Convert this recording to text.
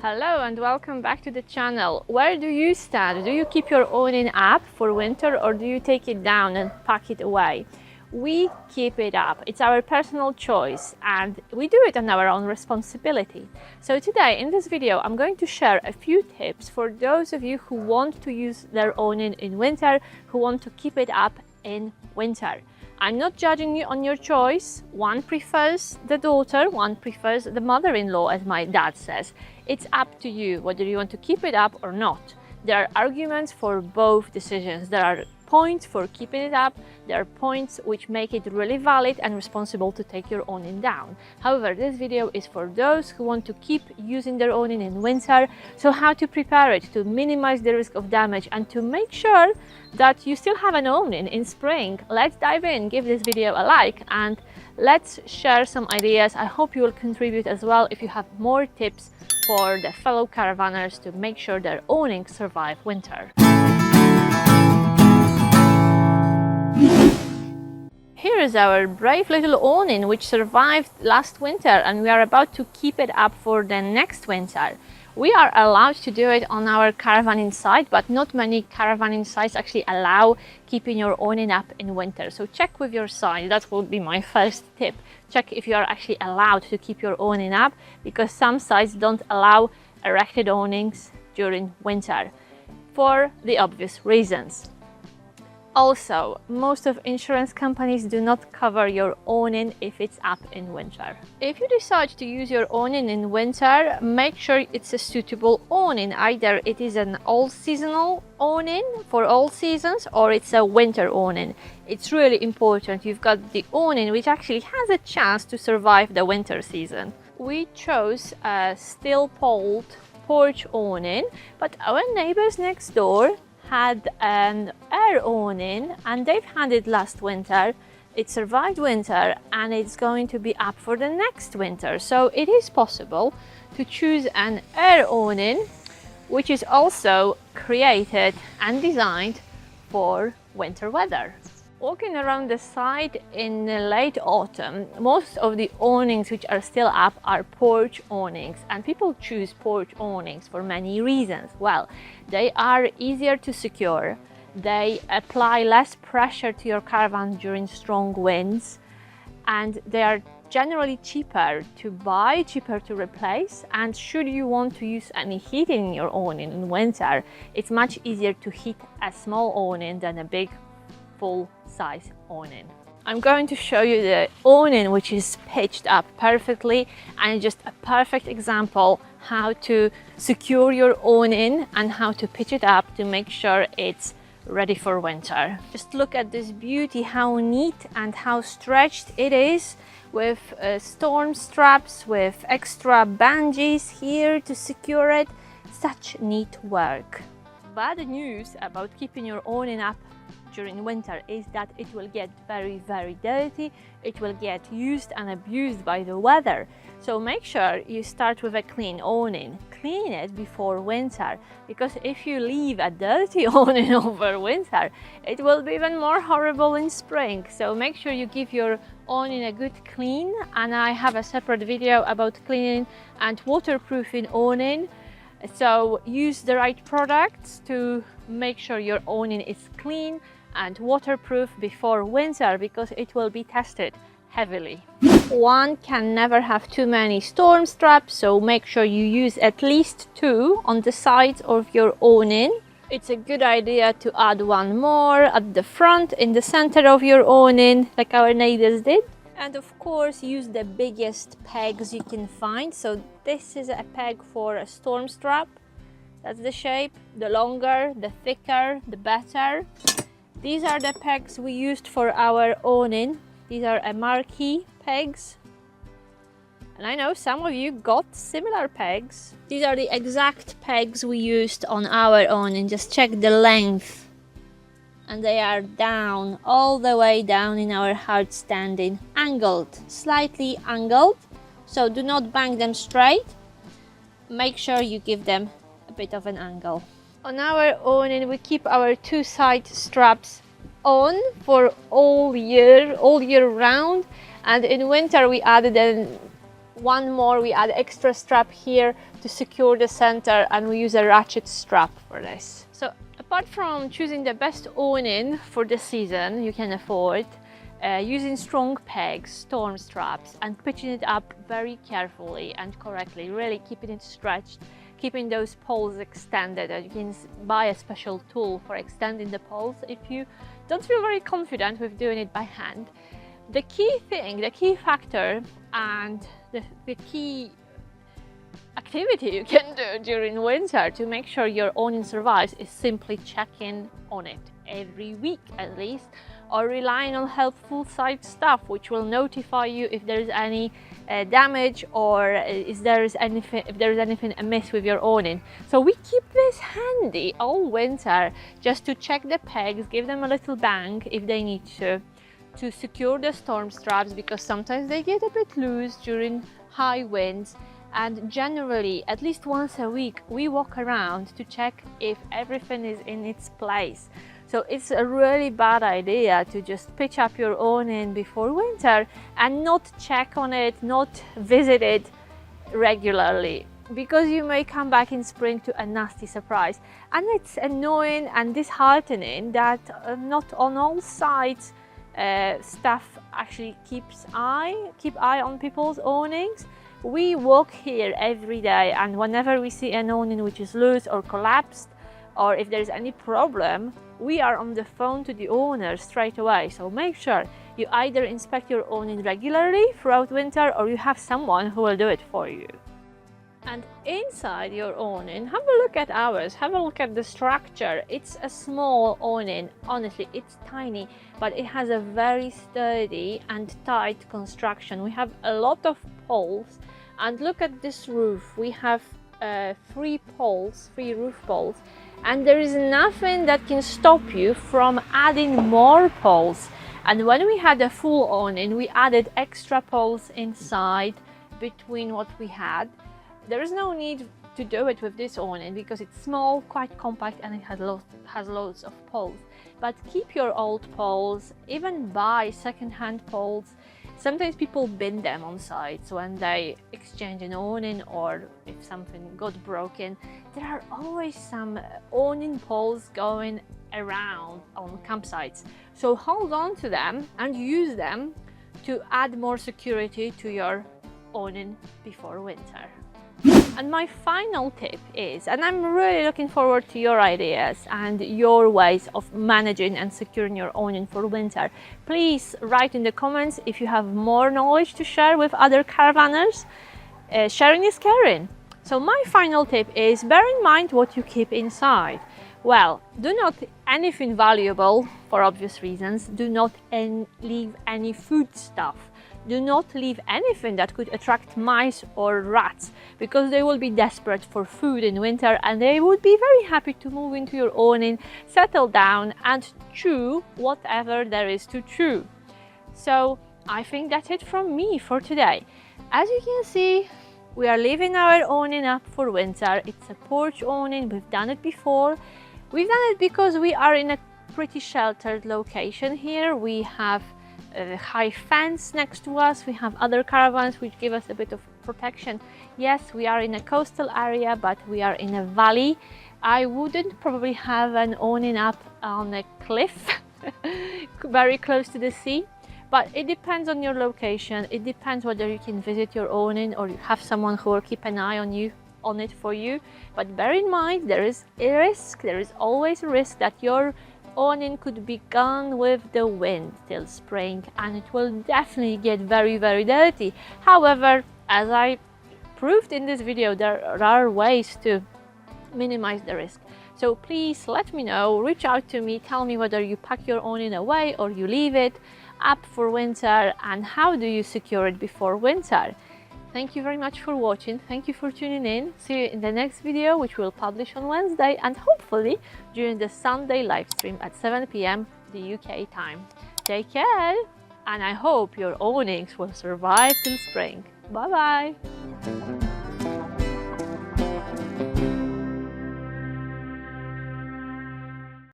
Hello and welcome back to the channel. Where do you stand? Do you keep your awning up for winter or do you take it down and pack it away? We keep it up. It's our personal choice and we do it on our own responsibility. So today in this video I'm going to share a few tips for those of you who want to use their awning in winter, who want to keep it up in winter. I'm not judging you on your choice. One prefers the daughter, one prefers the mother-in-law, as my dad says. It's up to you whether you want to keep it up or not. There are arguments for both decisions. There are points for keeping it up. There are points which make it really valid and responsible to take your awning down. However, this video is for those who want to keep using their awning in winter. So how to prepare it to minimize the risk of damage and to make sure that you still have an awning in spring. Let's dive in, give this video a like and let's share some ideas. I hope you will contribute as well if you have more tips for the fellow caravanners to make sure their awnings survive winter. Here is our brave little awning which survived last winter and we are about to keep it up for the next winter. We are allowed to do it on our caravan inside, but not many caravan insides actually allow keeping your awning up in winter. So check with your side, that would be my first tip. Check if you are actually allowed to keep your awning up, because some sites don't allow erected awnings during winter for the obvious reasons. Also, most of insurance companies do not cover your awning if it's up in winter. If you decide to use your awning in winter, make sure it's a suitable awning. Either it is an all-seasonal awning for all seasons or it's a winter awning. It's really important you've got the awning which actually has a chance to survive the winter season. We chose a steel-poled porch awning, but our neighbors next door had an air awning and they've had it last winter. It survived winter and it's going to be up for the next winter. So it is possible to choose an air awning which is also created and designed for winter weather. Walking around the site in late autumn, most of the awnings which are still up are porch awnings, and people choose porch awnings for many reasons. Well, they are easier to secure, they apply less pressure to your caravan during strong winds, and they are generally cheaper to buy, cheaper to replace. And should you want to use any heating in your awning in winter, it's much easier to heat a small awning than a big full-size awning. I'm going to show you the awning which is pitched up perfectly, and just a perfect example how to secure your awning and how to pitch it up to make sure it's ready for winter. Just look at this beauty, how neat and how stretched it is, with storm straps, with extra bandages here to secure it. Such neat work. Bad news about keeping your awning up during winter is that it will get very dirty, it will get used and abused by the weather. So make sure you start with a clean awning. Clean it before winter, because if you leave a dirty awning over winter, it will be even more horrible in spring. So make sure you give your awning a good clean, and I have a separate video about cleaning and waterproofing awning. So use the right products to make sure your awning is clean and waterproof before winter, because it will be tested heavily. One can never have too many storm straps, so make sure you use at least 2 on the sides of your awning. It's a good idea to add one more at the front, in the center of your awning, like our neighbors did. And of course, use the biggest pegs you can find. So this is a peg for a storm strap. That's the shape. The longer, the thicker, the better. These are the pegs we used for our awning. These are a marquee pegs. And I know some of you got similar pegs. These are the exact pegs we used on our awning. Just check the length. And they are down, all the way down in our hard standing. Angled, slightly angled. So do not bang them straight. Make sure you give them a bit of an angle. On our awning, we keep our 2 side straps on for all year round, and in winter we added an one more, we add extra strap here to secure the center, and we use a ratchet strap for this. So apart from choosing the best awning for the season you can afford, using strong pegs, storm straps, and pitching it up very carefully and correctly, really keeping it stretched, keeping those poles extended. And you can buy a special tool for extending the poles if you don't feel very confident with doing it by hand. The key thing, the key factor, and the key activity you can do during winter to make sure your awning survives is simply checking on it every week at least, or relying on helpful site staff which will notify you if there is any damage, or if there is anything amiss with your awning. So we keep this handy all winter just to check the pegs, give them a little bang if they need to secure the storm straps, because sometimes they get a bit loose during high winds. And generally, at least once a week, we walk around to check if everything is in its place. So it's a really bad idea to just pitch up your awning before winter and not check on it, not visit it regularly, because you may come back in spring to a nasty surprise. And it's annoying and disheartening that not on all sides staff actually keep eye on people's awnings. We walk here every day, and whenever we see an awning which is loose or collapsed, or if there's any problem, we are on the phone to the owner straight away. So make sure you either inspect your awning regularly throughout winter, or you have someone who will do it for you. And inside your awning, have a look at ours, have a look at the structure. It's a small awning, honestly, it's tiny, but it has a very sturdy and tight construction. We have a lot of poles, and look at this roof. We have 3 roof poles, and there is nothing that can stop you from adding more poles. And when we had a full awning, we added extra poles inside between what we had. There is no need to do it with this awning because it's small, quite compact, and it has loads of poles. But keep your old poles, even buy second-hand poles. Sometimes people bin them on sites when they exchange an awning, or if something got broken. There are always some awning poles going around on campsites. So hold on to them and use them to add more security to your awning before winter. And my final tip is, and I'm really looking forward to your ideas and your ways of managing and securing your awning for winter. Please write in the comments if you have more knowledge to share with other caravanners. Sharing is caring. So my final tip is, bear in mind what you keep inside. Well, do not anything valuable for obvious reasons. Do not leave any food stuff. Do not leave anything that could attract mice or rats, because they will be desperate for food in winter, and they would be very happy to move into your awning, settle down and chew whatever there is to chew. So I think that's it from me for today. As you can see, we are leaving our awning up for winter. It's a porch awning. We've done it before. We've done it because we are in a pretty sheltered location here. We have a high fence next to us. We have other caravans which give us a bit of protection. Yes, we are in a coastal area, but we are in a valley. I wouldn't probably have an awning up on a cliff very close to the sea, but it depends on your location. It depends whether you can visit your awning or you have someone who will keep an eye on it for you. But bear in mind, there is a risk. There is always a risk that your awning could be gone with the wind till spring, and it will definitely get very, very dirty. However, as I proved in this video, there are ways to minimize the risk. So please let me know, reach out to me, tell me whether you pack your awning away or you leave it up for winter, and how do you secure it before winter. Thank you very much for watching. Thank you for tuning in. See you in the next video, which we'll publish on Wednesday, and hopefully during the Sunday live stream at 7 p.m. the UK time. Take care, and I hope your awnings will survive till spring. Bye bye.